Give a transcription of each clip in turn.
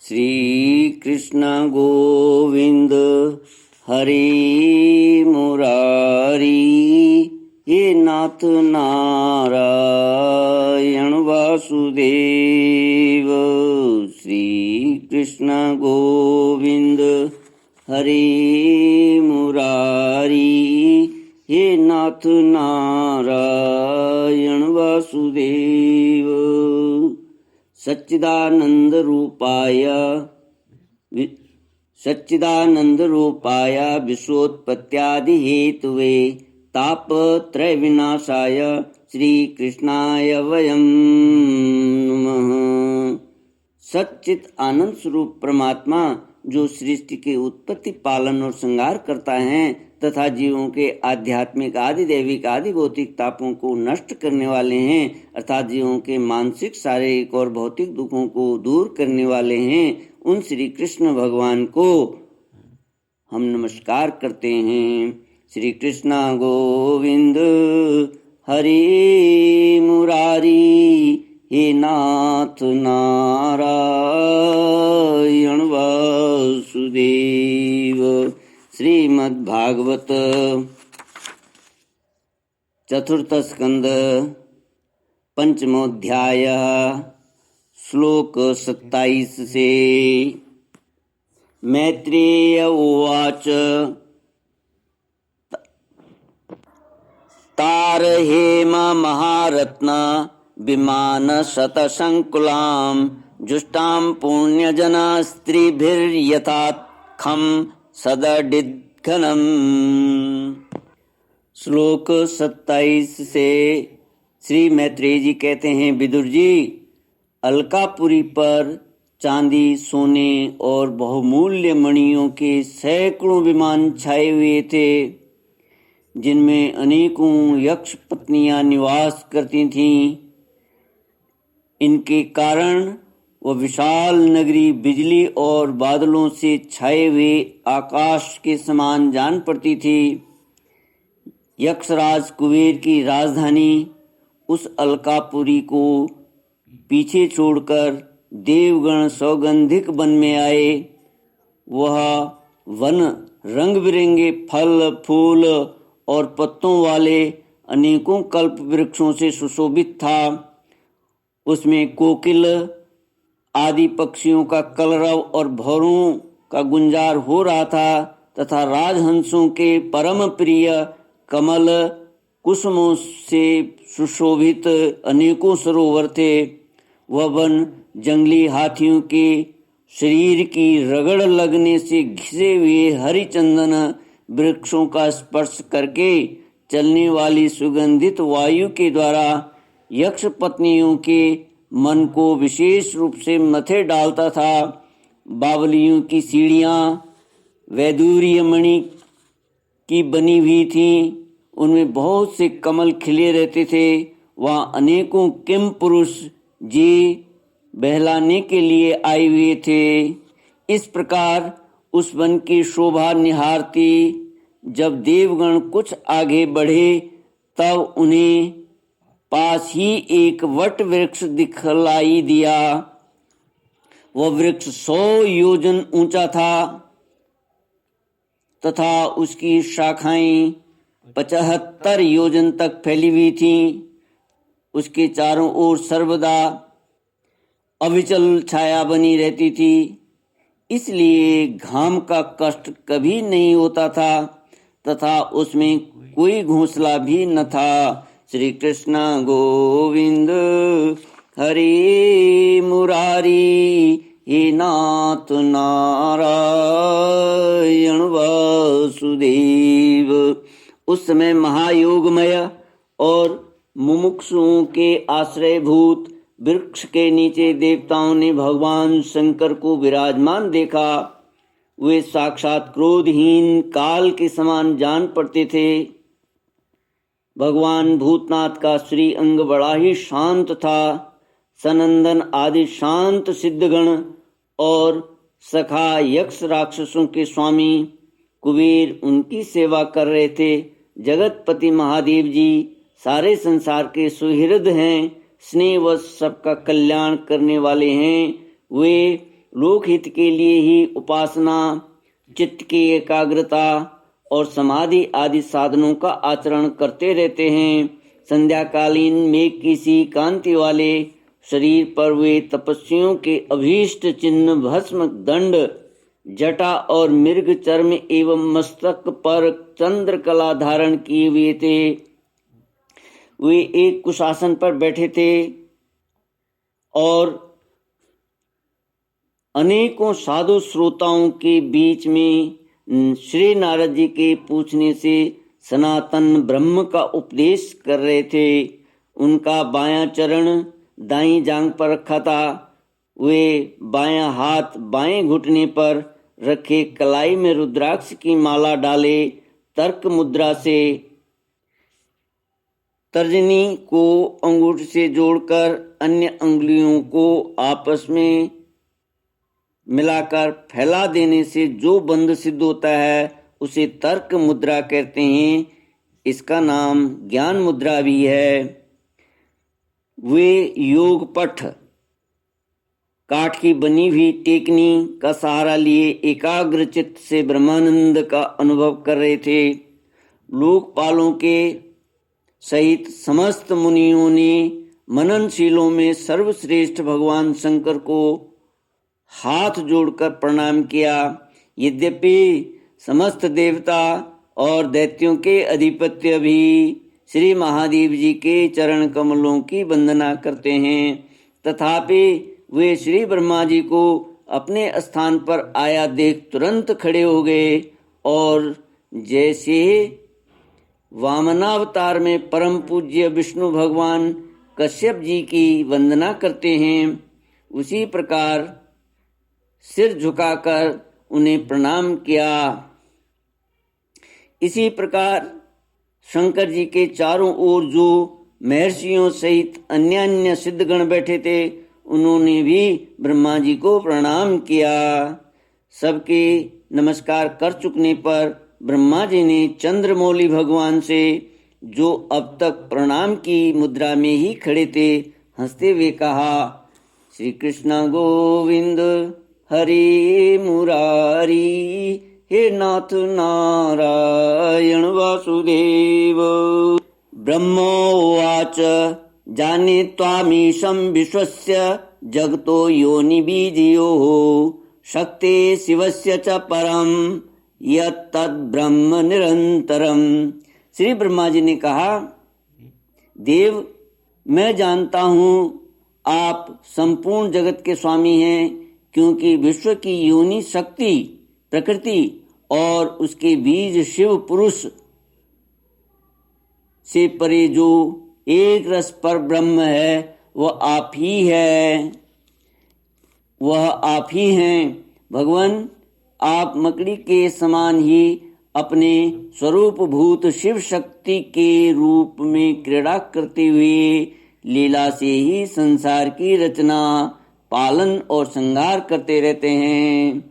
श्री कृष्ण गोविंद हरि मुरारी, हे नाथ नारायण वासुदेव। श्री कृष्ण गोविंद हरि मुरारी, हे नाथ नारायण वासुदेव। सच्चिदानंद रूपाय विश्वोत्पत्त्यादि हेतुवे तापत्रय विनाशाय श्री कृष्णाय वयं नमः। सच्चित आनंद स्वरूप परमात्मा जो सृष्टि के उत्पत्ति, पालन और संहार करता है तथा जीवों के आध्यात्मिक, आदि दैविक, आदि भौतिक तापों को नष्ट करने वाले हैं, अर्थात जीवों के मानसिक, शारीरिक और भौतिक दुखों को दूर करने वाले हैं, उन श्री कृष्ण भगवान को हम नमस्कार करते हैं। श्री कृष्ण गोविंद हरि मुरारी, हे नाथ नारायण वासुदेव। श्रीमद्भागवत चतुर्थ स्कंद पंचमोध्याय श्लोक 27 से। मैत्रेय उवाच तारहेम महारत्न विमान शतसंकुलां जुष्टां पुण्यजना स्त्रीभिर्यथाखं सदडिद्घनम्। श्लोक 27 से। श्री मैत्रेय जी कहते हैं, विदुर जी, अलकापुरी पर चांदी, सोने और बहुमूल्य मणियों के सैकड़ों विमान छाए हुए थे, जिनमें अनेकों यक्ष पत्नियां निवास करती थीं। इनके कारण वह विशाल नगरी बिजली और बादलों से छाए हुए आकाश के समान जान पड़ती थी। यक्षराज कुबेर की राजधानी उस अलकापुरी को पीछे छोड़कर देवगण सौगंधिक वन में आए। वह वन रंग बिरंगे फल, फूल और पत्तों वाले अनेकों कल्प वृक्षों से सुशोभित था। उसमें कोकिल आदि पक्षियों का कलरव और भौरों का गुंजार हो रहा था तथा राजहंसों के परम प्रिय कमल कुसुमों से सुशोभित अनेकों सरोवर थे। वह वन जंगली हाथियों के शरीर की रगड़ लगने से घिसे हुए हरिचंदन वृक्षों का स्पर्श करके चलने वाली सुगंधित वायु के द्वारा यक्ष पत्नियों के मन को विशेष रूप से मथे डालता था। बावलियों की सीढ़ियाँ वैदूर्य मणि की बनी हुई थीं, उनमें बहुत से कमल खिले रहते थे। वहाँ अनेकों किम पुरुष जी बहलाने के लिए आए हुए थे। इस प्रकार उस वन की शोभा निहारती जब देवगण कुछ आगे बढ़े, तब उन्हें पास ही एक वट वृक्ष दिखलाई दिया। वह वृक्ष 100 योजन ऊंचा था तथा उसकी शाखाएं 75 योजन तक फैली हुई थीं। उसके चारों ओर सर्वदा अविचल छाया बनी रहती थी, इसलिए घाम का कष्ट कभी नहीं होता था तथा उसमें कोई घोंसला भी न था। श्री कृष्ण गोविंद हरि मुरारी, हे नाथ नारायण वासुदेव। उस समय महायोगमय और मुमुक्षुओं के आश्रयभूत वृक्ष के नीचे देवताओं ने भगवान शंकर को विराजमान देखा। वे साक्षात क्रोधहीन काल के समान जान पड़ते थे। भगवान भूतनाथ का श्री अंग बड़ा ही शांत था। सनंदन आदि शांत सिद्धगण और सखा यक्ष राक्षसों के स्वामी कुबेर उनकी सेवा कर रहे थे। जगतपति महादेव जी सारे संसार के सुहृद हैं, स्नेहवश सबका कल्याण करने वाले हैं। वे लोकहित के लिए ही उपासना, चित्त की एकाग्रता और समाधि आदि साधनों का आचरण करते रहते हैं। संध्याकालीन मेघ की सी कांति वाले शरीर पर वे तपस्वियों के अभीष्ट चिन्ह भस्म, दंड, जटा और मृग चर्म एवं मस्तक पर चंद्रकला धारण किए हुए थे। वे एक कुशासन पर बैठे थे और अनेकों साधु श्रोताओं के बीच में श्री नारद जी के पूछने से सनातन ब्रह्म का उपदेश कर रहे थे। उनका बायां चरण दाईं जांघ पर रखा था। वे बायां हाथ बाएं घुटने पर रखे कलाई में रुद्राक्ष की माला डाले तर्क मुद्रा से तर्जनी को अंगूठे से जोड़कर अन्य अंगुलियों को आपस में मिलाकर फैला देने से जो बंध सिद्ध होता है उसे तर्क मुद्रा कहते हैं। इसका नाम ज्ञान मुद्रा भी है। वे योग पठ काठ की बनी हुई टेकनी का सहारा लिए एकाग्र चित्त से ब्रह्मानंद का अनुभव कर रहे थे। लोकपालों के सहित समस्त मुनियों ने मननशीलों में सर्वश्रेष्ठ भगवान शंकर को हाथ जोड़कर प्रणाम किया। यद्यपि समस्त देवता और दैत्यों के अधिपत्य भी श्री महादेव जी के चरण कमलों की वंदना करते हैं, तथापि वे श्री ब्रह्मा जी को अपने स्थान पर आया देख तुरंत खड़े हो गए और जैसे वामनावतार में परम पूज्य विष्णु भगवान कश्यप जी की वंदना करते हैं, उसी प्रकार सिर झुकाकर उन्हें प्रणाम किया। इसी प्रकार शंकर जी के चारों ओर जो महर्षियों सहित अन्य अन्य सिद्धगण बैठे थे, उन्होंने भी ब्रह्मा जी को प्रणाम किया। सबके नमस्कार कर चुकने पर ब्रह्मा जी ने चंद्रमौली भगवान से, जो अब तक प्रणाम की मुद्रा में ही खड़े थे, हंसते हुए कहा, श्री कृष्ण गोविंद हरे मुरारी, हे नाथ नारायण वासुदेव। ब्रह्मोवाच जाने त्वामीशं विश्वस्य जगतो योनिबीजयोः शक्ते शिवस्य च परम यत्तद्ब्रह्म निरंतरम। श्री ब्रह्मा जी ने कहा, देव, मैं जानता हूँ आप संपूर्ण जगत के स्वामी हैं, क्योंकि विश्व की योनि शक्ति, प्रकृति और उसके बीज शिव पुरुष से परे जो एक रस पर ब्रह्म है वह आप ही है, वह आप ही हैं। भगवान, आप मकड़ी के समान ही अपने स्वरूप भूत शिव शक्ति के रूप में क्रीड़ा करते हुए लीला से ही संसार की रचना, पालन और संहार करते रहते हैं।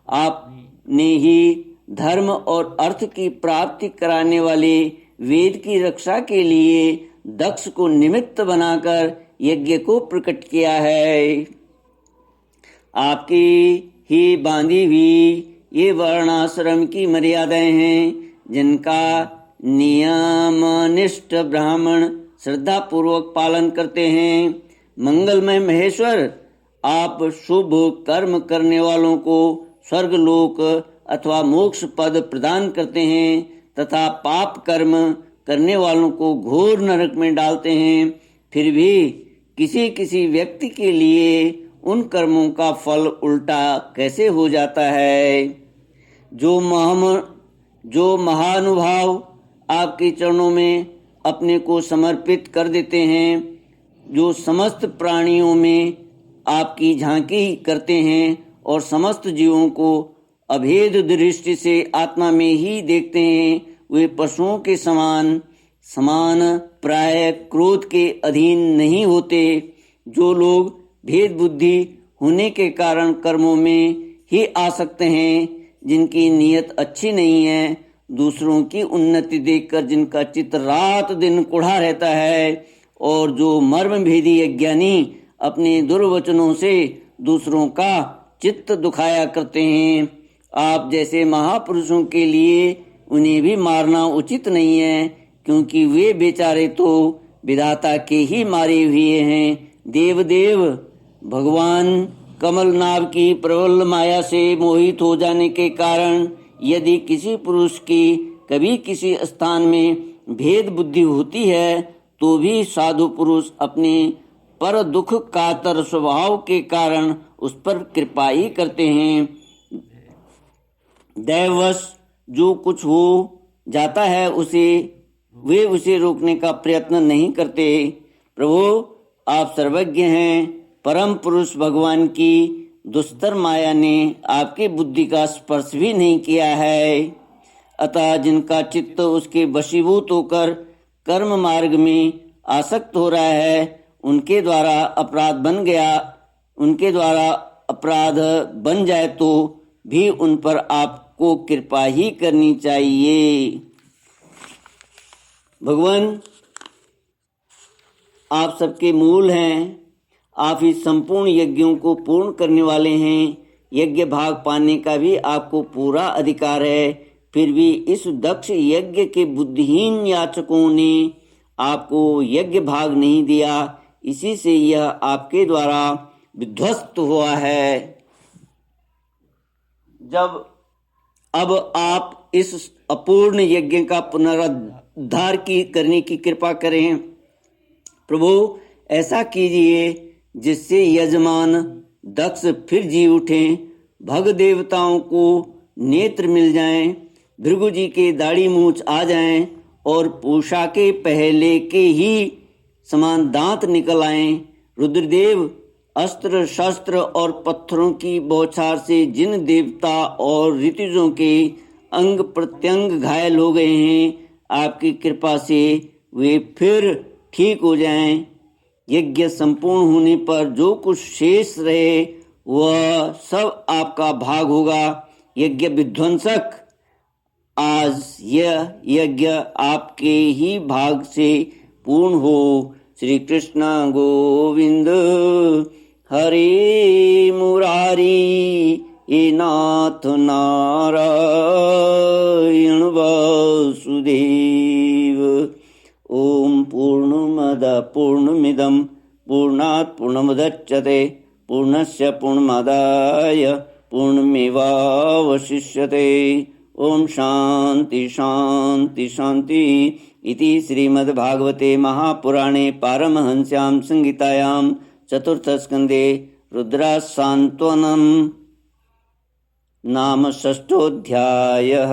आपने ही धर्म और अर्थ की प्राप्ति कराने वाले वेद की रक्षा के लिए दक्ष को निमित्त बनाकर यज्ञ को प्रकट किया है। आपकी ही बांधी हुई ये वर्णाश्रम की मर्यादाएं हैं, जिनका नियमनिष्ठ ब्राह्मण श्रद्धा पूर्वक पालन करते हैं। मंगलमय महेश्वर, आप शुभ कर्म करने वालों को स्वर्गलोक अथवा मोक्ष पद प्रदान करते हैं तथा पाप कर्म करने वालों को घोर नरक में डालते हैं। फिर भी किसी किसी व्यक्ति के लिए उन कर्मों का फल उल्टा कैसे हो जाता है। जो महानुभाव आपके चरणों में अपने को समर्पित कर देते हैं, जो समस्त प्राणियों में आपकी झांकी करते हैं और समस्त जीवों को अभेद दृष्टि से आत्मा में ही देखते हैं, वे पशुओं के समान प्राय क्रोध के अधीन नहीं होते। जो लोग भेद बुद्धि होने के कारण कर्मों में ही आ सकते हैं, जिनकी नीयत अच्छी नहीं है, दूसरों की उन्नति देखकर जिनका चित्त रात दिन कुढ़ा रहता है, और जो मर्म भेदी अज्ञानी अपने दुर्वचनों से दूसरों का चित्त दुखाया करते हैं। आप जैसे महापुरुषों के लिए उन्हें भी मारना उचित नहीं है, क्योंकि वे बेचारे तो विधाता के ही मारे हुए हैं। देवदेव भगवान कमलनाभ की प्रबल माया से मोहित हो जाने के कारण यदि किसी पुरुष की कभी किसी स्थान में भेद बुद्धि होती है तो भी साधु पुरुष अपने पर दुख कातर स्वभाव के कारण उस पर कृपा ही करते हैं। दैववश जो कुछ हो जाता है वे उसे रोकने का प्रयत्न नहीं करते। प्रभु आप सर्वज्ञ हैं। परम पुरुष भगवान की दुस्तर माया ने आपकी बुद्धि का स्पर्श भी नहीं किया है। अतः जिनका चित्त उसके वशीभूत होकर कर्म मार्ग में आसक्त हो रहा है, उनके द्वारा अपराध बन जाए तो भी उन पर आपको कृपा ही करनी चाहिए। भगवान आप सबके मूल हैं। आप ही संपूर्ण यज्ञों को पूर्ण करने वाले हैं। यज्ञ भाग पाने का भी आपको पूरा अधिकार है। फिर भी इस दक्ष यज्ञ के बुद्धिहीन याचकों ने आपको यज्ञ भाग नहीं दिया, इसी से यह आपके द्वारा विध्वस्त हुआ है। अब आप इस अपूर्ण यज्ञ का पुनरुद्धार करने की कृपा करें। प्रभु ऐसा कीजिए जिससे यजमान दक्ष फिर जी उठें, भग देवताओं को नेत्र मिल जाएं, भृगु जी के दाढ़ी मूछ आ जाएं और पूषा के पहले के ही समान दांत निकल आएं। रुद्रदेव अस्त्र शस्त्र और पत्थरों की बौछार से जिन देवता और ऋतुजों के अंग प्रत्यंग घायल हो गए हैं, आपकी कृपा से वे फिर ठीक हो जाएं। यज्ञ संपूर्ण होने पर जो कुछ शेष रहे वह सब आपका भाग होगा। यज्ञ विध्वंसक, आज यह यज्ञ आपके ही भाग से पूर्ण हो। श्री कृष्ण गोविंद हरे मुरारी हे नाथ नारायण वासुदेव। ओम पूर्णमद पूर्णमिदं पूर्णात् पूर्णमुदच्यते पूर्णस्य पूर्णमादाय पूर्णमेवावशिष्यते। ओम शांति शांति शांति। इति श्रीमद्भागवते महापुराणे पारमहंस्यां संहितायां चतुर्थस्कन्धे रुद्रासान्त्वनं नाम षष्ठोऽध्यायः।